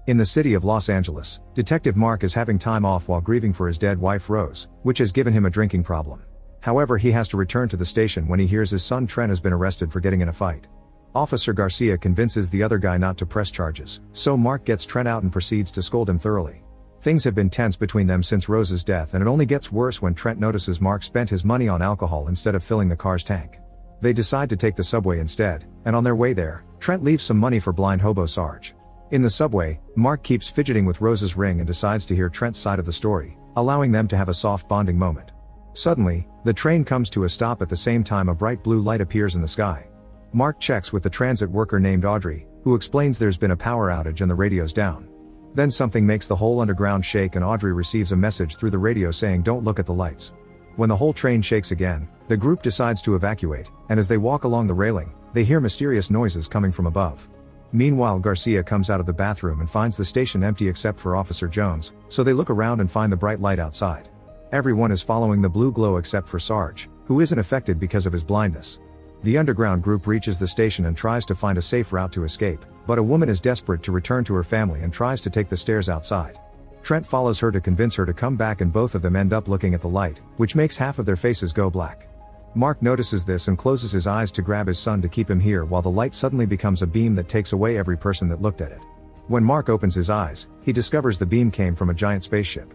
In the city of Los Angeles, Detective Mark is having time off while grieving for his dead wife Rose, which has given him a drinking problem. However, he has to return to the station when he hears his son Trent has been arrested for getting in a fight. Officer Garcia convinces the other guy not to press charges, so Mark gets Trent out and proceeds to scold him thoroughly. Things have been tense between them since Rose's death, and it only gets worse when Trent notices Mark spent his money on alcohol instead of filling the car's tank. They decide to take the subway instead, and on their way there, Trent leaves some money for blind hobo Sarge. In the subway, Mark keeps fidgeting with Rose's ring and decides to hear Trent's side of the story, allowing them to have a soft bonding moment. Suddenly, the train comes to a stop at the same time a bright blue light appears in the sky. Mark checks with the transit worker named Audrey, who explains there's been a power outage and the radio's down. Then something makes the whole underground shake and Audrey receives a message through the radio saying don't look at the lights. When the whole train shakes again, the group decides to evacuate, and as they walk along the railing, they hear mysterious noises coming from above. Meanwhile, Garcia comes out of the bathroom and finds the station empty except for Officer Jones, so they look around and find the bright light outside. Everyone is following the blue glow except for Sarge, who isn't affected because of his blindness. The underground group reaches the station and tries to find a safe route to escape, but a woman is desperate to return to her family and tries to take the stairs outside. Trent follows her to convince her to come back and both of them end up looking at the light, which makes half of their faces go black. Mark notices this and closes his eyes to grab his son to keep him here while the light suddenly becomes a beam that takes away every person that looked at it. When Mark opens his eyes, he discovers the beam came from a giant spaceship.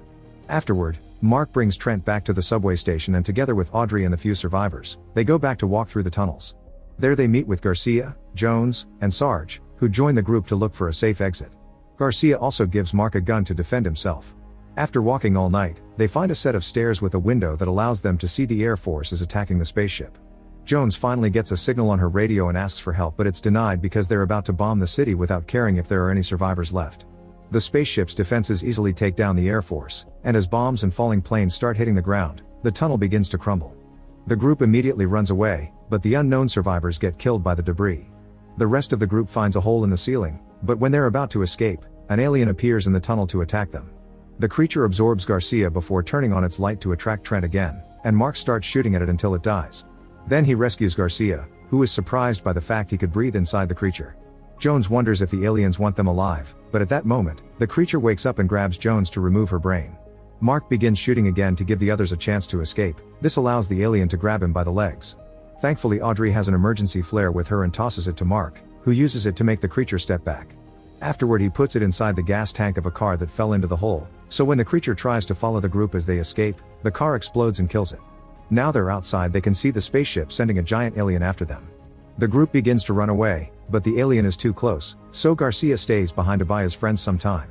Afterward, Mark brings Trent back to the subway station and together with Audrey and the few survivors, they go back to walk through the tunnels. There they meet with Garcia, Jones, and Sarge, who join the group to look for a safe exit. Garcia also gives Mark a gun to defend himself. After walking all night, they find a set of stairs with a window that allows them to see the Air Force is attacking the spaceship. Jones finally gets a signal on her radio and asks for help, but it's denied because they're about to bomb the city without caring if there are any survivors left. The spaceship's defenses easily take down the Air Force, and as bombs and falling planes start hitting the ground, the tunnel begins to crumble. The group immediately runs away, but the unknown survivors get killed by the debris. The rest of the group finds a hole in the ceiling, but when they're about to escape, an alien appears in the tunnel to attack them. The creature absorbs Garcia before turning on its light to attract Trent again, and Mark starts shooting at it until it dies. Then he rescues Garcia, who is surprised by the fact he could breathe inside the creature. Jones wonders if the aliens want them alive, but at that moment, the creature wakes up and grabs Jones to remove her brain. Mark begins shooting again to give the others a chance to escape. This allows the alien to grab him by the legs. Thankfully, Audrey has an emergency flare with her and tosses it to Mark, who uses it to make the creature step back. Afterward, he puts it inside the gas tank of a car that fell into the hole, so when the creature tries to follow the group as they escape, the car explodes and kills it. Now they're outside, they can see the spaceship sending a giant alien after them. The group begins to run away, but the alien is too close, so Garcia stays behind to buy his friends some time.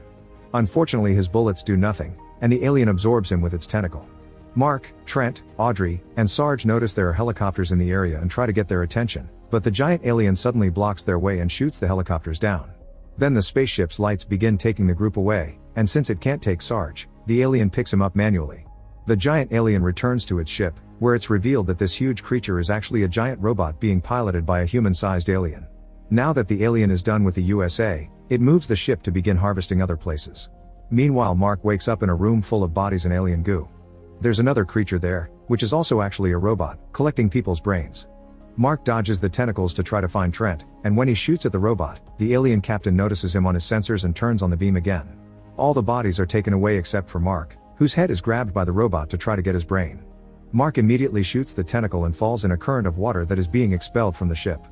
Unfortunately, his bullets do nothing, and the alien absorbs him with its tentacle. Mark, Trent, Audrey, and Sarge notice there are helicopters in the area and try to get their attention, but the giant alien suddenly blocks their way and shoots the helicopters down. Then the spaceship's lights begin taking the group away, and since it can't take Sarge, the alien picks him up manually. The giant alien returns to its ship, where it's revealed that this huge creature is actually a giant robot being piloted by a human-sized alien. Now that the alien is done with the USA, it moves the ship to begin harvesting other places. Meanwhile, Mark wakes up in a room full of bodies and alien goo. There's another creature there, which is also actually a robot, collecting people's brains. Mark dodges the tentacles to try to find Trent, and when he shoots at the robot, the alien captain notices him on his sensors and turns on the beam again. All the bodies are taken away except for Mark, whose head is grabbed by the robot to try to get his brain. Mark immediately shoots the tentacle and falls in a current of water that is being expelled from the ship.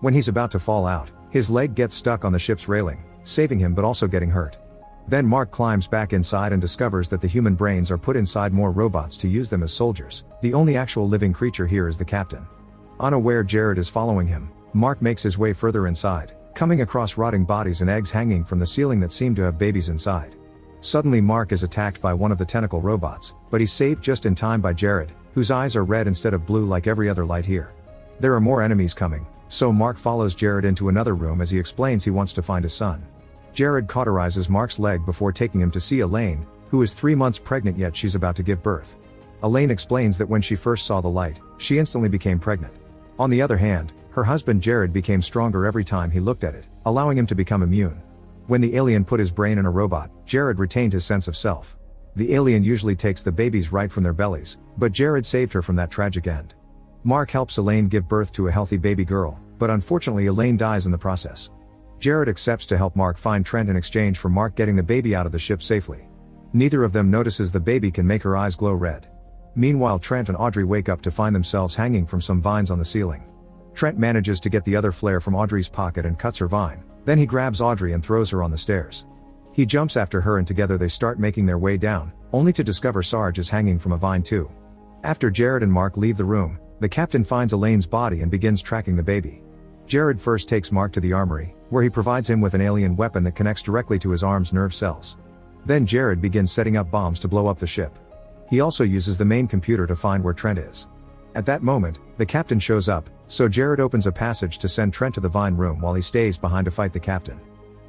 When he's about to fall out, his leg gets stuck on the ship's railing, saving him but also getting hurt. Then Mark climbs back inside and discovers that the human brains are put inside more robots to use them as soldiers. The only actual living creature here is the captain. Unaware Jared is following him, Mark makes his way further inside, coming across rotting bodies and eggs hanging from the ceiling that seem to have babies inside. Suddenly Mark is attacked by one of the tentacle robots, but he's saved just in time by Jared, whose eyes are red instead of blue like every other light here. There are more enemies coming, so Mark follows Jared into another room as he explains he wants to find his son. Jared cauterizes Mark's leg before taking him to see Elaine, who is 3 months pregnant yet she's about to give birth. Elaine explains that when she first saw the light, she instantly became pregnant. On the other hand, her husband Jared became stronger every time he looked at it, allowing him to become immune. When the alien put his brain in a robot, Jared retained his sense of self. The alien usually takes the babies right from their bellies, but Jared saved her from that tragic end. Mark helps Elaine give birth to a healthy baby girl, but unfortunately Elaine dies in the process. Jared accepts to help Mark find Trent in exchange for Mark getting the baby out of the ship safely. Neither of them notices the baby can make her eyes glow red. Meanwhile, Trent and Audrey wake up to find themselves hanging from some vines on the ceiling. Trent manages to get the other flare from Audrey's pocket and cuts her vine, then he grabs Audrey and throws her on the stairs. He jumps after her and together they start making their way down, only to discover Sarge is hanging from a vine too. After Jared and Mark leave the room, the captain finds Elaine's body and begins tracking the baby. Jared first takes Mark to the armory, where he provides him with an alien weapon that connects directly to his arm's nerve cells. Then Jared begins setting up bombs to blow up the ship. He also uses the main computer to find where Trent is. At that moment, the captain shows up, so Jared opens a passage to send Trent to the vine room while he stays behind to fight the captain.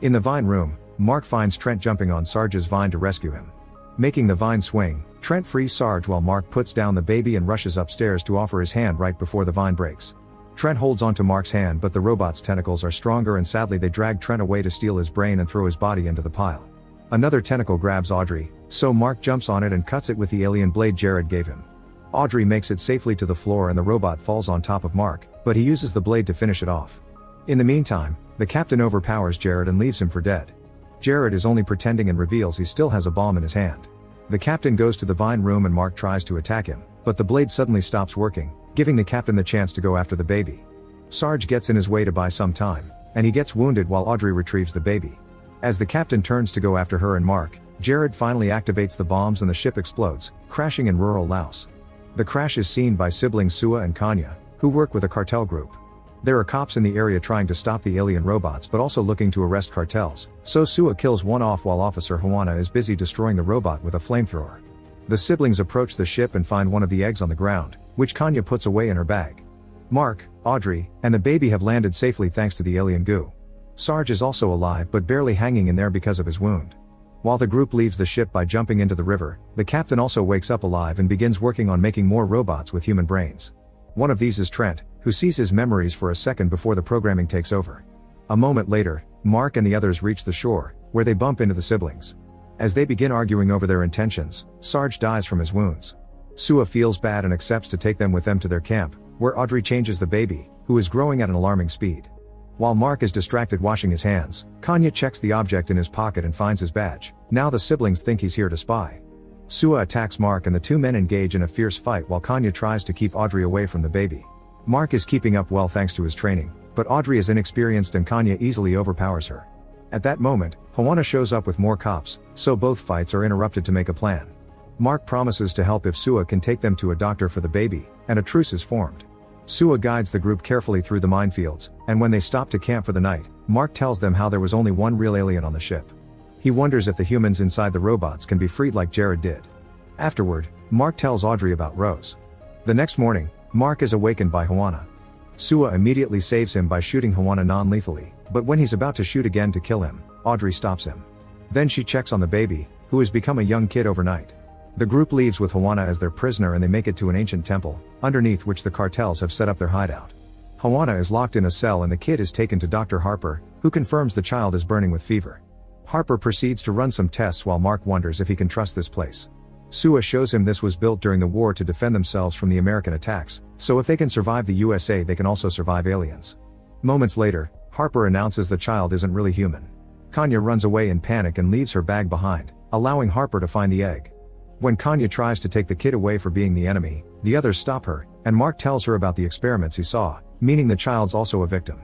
In the vine room, Mark finds Trent jumping on Sarge's vine to rescue him. Making the vine swing, Trent frees Sarge while Mark puts down the baby and rushes upstairs to offer his hand right before the vine breaks. Trent holds onto Mark's hand, but the robot's tentacles are stronger and sadly they drag Trent away to steal his brain and throw his body into the pile. Another tentacle grabs Audrey, so Mark jumps on it and cuts it with the alien blade Jared gave him. Audrey makes it safely to the floor and the robot falls on top of Mark, but he uses the blade to finish it off. In the meantime, the captain overpowers Jared and leaves him for dead. Jared is only pretending and reveals he still has a bomb in his hand. The captain goes to the vine room and Mark tries to attack him, but the blade suddenly stops working, giving the captain the chance to go after the baby. Sarge gets in his way to buy some time, and he gets wounded while Audrey retrieves the baby. As the captain turns to go after her and Mark, Jared finally activates the bombs and the ship explodes, crashing in rural Laos. The crash is seen by siblings Sua and Kanya, who work with a cartel group. There are cops in the area trying to stop the alien robots but also looking to arrest cartels, so Sua kills one off while Officer Juana is busy destroying the robot with a flamethrower. The siblings approach the ship and find one of the eggs on the ground, which Kanya puts away in her bag. Mark, Audrey, and the baby have landed safely thanks to the alien goo. Sarge is also alive but barely hanging in there because of his wound. While the group leaves the ship by jumping into the river, the captain also wakes up alive and begins working on making more robots with human brains. One of these is Trent, who sees his memories for a second before the programming takes over. A moment later, Mark and the others reach the shore, where they bump into the siblings. As they begin arguing over their intentions, Sarge dies from his wounds. Sua feels bad and accepts to take them with them to their camp, where Audrey changes the baby, who is growing at an alarming speed. While Mark is distracted washing his hands, Kanya checks the object in his pocket and finds his badge. Now the siblings think he's here to spy. Sua attacks Mark and the two men engage in a fierce fight while Kanya tries to keep Audrey away from the baby. Mark is keeping up well thanks to his training, but Audrey is inexperienced and Kanya easily overpowers her. At that moment, Juana shows up with more cops, so both fights are interrupted to make a plan. Mark promises to help if Sua can take them to a doctor for the baby, and a truce is formed. Sua guides the group carefully through the minefields, and when they stop to camp for the night, Mark tells them how there was only one real alien on the ship. He wonders if the humans inside the robots can be freed like Jared did. Afterward, Mark tells Audrey about Rose. The next morning, Mark is awakened by Juana. Sua immediately saves him by shooting Juana non-lethally, but when he's about to shoot again to kill him, Audrey stops him. Then she checks on the baby, who has become a young kid overnight. The group leaves with Juana as their prisoner and they make it to an ancient temple, underneath which the cartels have set up their hideout. Juana is locked in a cell and the kid is taken to Dr. Harper, who confirms the child is burning with fever. Harper proceeds to run some tests while Mark wonders if he can trust this place. Sua shows him this was built during the war to defend themselves from the American attacks, so if they can survive the USA they can also survive aliens. Moments later, Harper announces the child isn't really human. Kanya runs away in panic and leaves her bag behind, allowing Harper to find the egg. When Kanya tries to take the kid away for being the enemy, the others stop her, and Mark tells her about the experiments he saw, meaning the child's also a victim.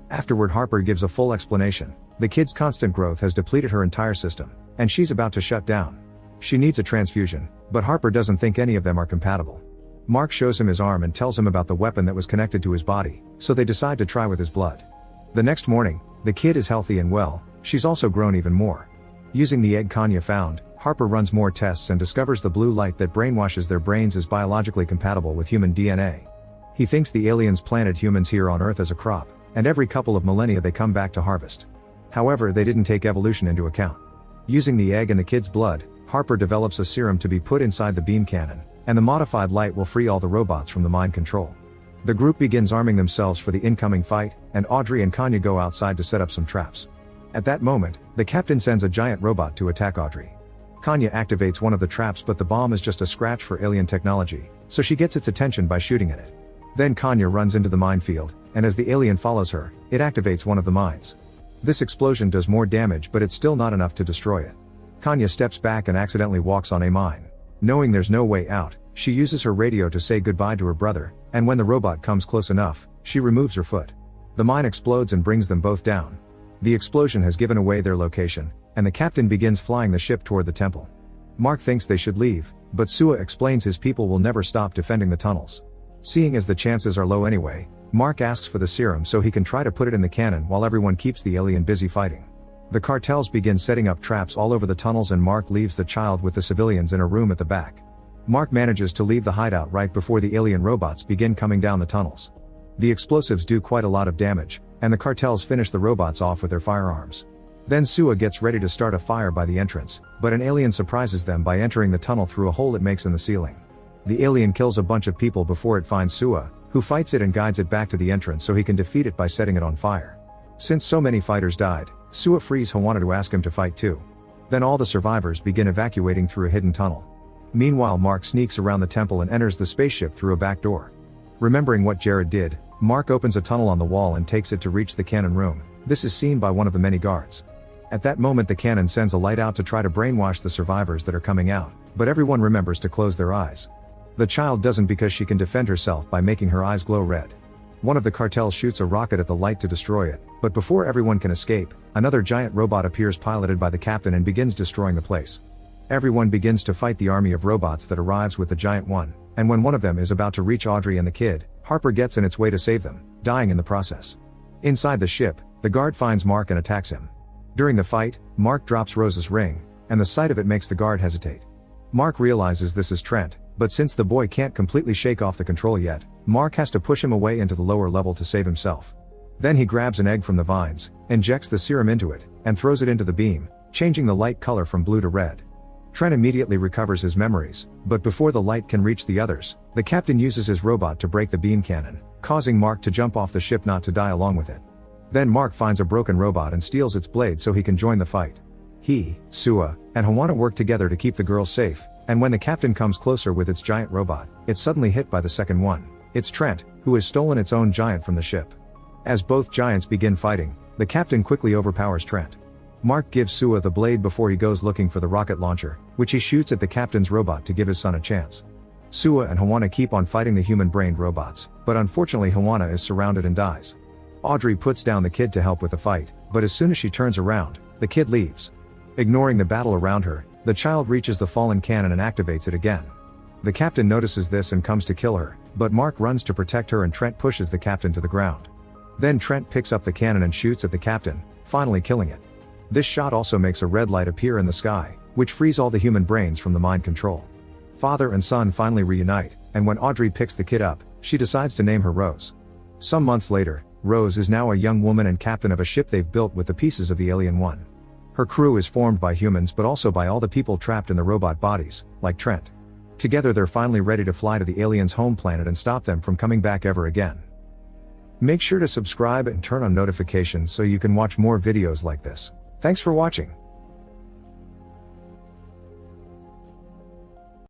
Afterward, Harper gives a full explanation. The kid's constant growth has depleted her entire system, and she's about to shut down. She needs a transfusion, but Harper doesn't think any of them are compatible. Mark shows him his arm and tells him about the weapon that was connected to his body, so they decide to try with his blood. The next morning, the kid is healthy and well, she's also grown even more. Using the egg Kanya found, Harper runs more tests and discovers the blue light that brainwashes their brains is biologically compatible with human DNA. He thinks the aliens planted humans here on Earth as a crop, and every couple of millennia they come back to harvest. However, they didn't take evolution into account. Using the egg and the kid's blood, Harper develops a serum to be put inside the beam cannon, and the modified light will free all the robots from the mind control. The group begins arming themselves for the incoming fight, and Audrey and Kanya go outside to set up some traps. At that moment, the captain sends a giant robot to attack Audrey. Kanya activates one of the traps, but the bomb is just a scratch for alien technology, so she gets its attention by shooting at it. Then Kanya runs into the minefield, and as the alien follows her, it activates one of the mines. This explosion does more damage, but it's still not enough to destroy it. Kanya steps back and accidentally walks on a mine. Knowing there's no way out, she uses her radio to say goodbye to her brother, and when the robot comes close enough, she removes her foot. The mine explodes and brings them both down. The explosion has given away their location, and the captain begins flying the ship toward the temple. Mark thinks they should leave, but Sua explains his people will never stop defending the tunnels. Seeing as the chances are low anyway, Mark asks for the serum so he can try to put it in the cannon while everyone keeps the alien busy fighting. The cartels begin setting up traps all over the tunnels and Mark leaves the child with the civilians in a room at the back. Mark manages to leave the hideout right before the alien robots begin coming down the tunnels. The explosives do quite a lot of damage, and the cartels finish the robots off with their firearms. Then Sua gets ready to start a fire by the entrance, but an alien surprises them by entering the tunnel through a hole it makes in the ceiling. The alien kills a bunch of people before it finds Sua, who fights it and guides it back to the entrance so he can defeat it by setting it on fire. Since so many fighters died, Sua frees Hawana to ask him to fight too. Then all the survivors begin evacuating through a hidden tunnel. Meanwhile, Mark sneaks around the temple and enters the spaceship through a back door. Remembering what Jared did, Mark opens a tunnel on the wall and takes it to reach the cannon room. This is seen by one of the many guards. At that moment, the cannon sends a light out to try to brainwash the survivors that are coming out, but everyone remembers to close their eyes. The child doesn't because she can defend herself by making her eyes glow red. One of the cartels shoots a rocket at the light to destroy it, but before everyone can escape, another giant robot appears piloted by the captain and begins destroying the place. Everyone begins to fight the army of robots that arrives with the giant one, and when one of them is about to reach Audrey and the kid, Harper gets in its way to save them, dying in the process. Inside the ship, the guard finds Mark and attacks him. During the fight, Mark drops Rose's ring, and the sight of it makes the guard hesitate. Mark realizes this is Trent, but since the boy can't completely shake off the control yet, Mark has to push him away into the lower level to save himself. Then he grabs an egg from the vines, injects the serum into it, and throws it into the beam, changing the light color from blue to red. Trent immediately recovers his memories, but before the light can reach the others, the captain uses his robot to break the beam cannon, causing Mark to jump off the ship not to die along with it. Then Mark finds a broken robot and steals its blade so he can join the fight. He, Sua, and Hawana work together to keep the girls safe, and when the captain comes closer with its giant robot, it's suddenly hit by the second one. It's Trent, who has stolen its own giant from the ship. As both giants begin fighting, the captain quickly overpowers Trent. Mark gives Sua the blade before he goes looking for the rocket launcher, which he shoots at the captain's robot to give his son a chance. Sua and Hawana keep on fighting the human-brained robots, but unfortunately Hawana is surrounded and dies. Audrey puts down the kid to help with the fight, but as soon as she turns around, the kid leaves. Ignoring the battle around her, the child reaches the fallen cannon and activates it again. The captain notices this and comes to kill her, but Mark runs to protect her and Trent pushes the captain to the ground. Then Trent picks up the cannon and shoots at the captain, finally killing it. This shot also makes a red light appear in the sky, which frees all the human brains from the mind control. Father and son finally reunite, and when Audrey picks the kid up, she decides to name her Rose. Some months later, Rose is now a young woman and captain of a ship they've built with the pieces of the Alien One. Her crew is formed by humans but also by all the people trapped in the robot bodies, like Trent. Together they're finally ready to fly to the aliens' home planet and stop them from coming back ever again. Make sure to subscribe and turn on notifications so you can watch more videos like this. Thanks for watching.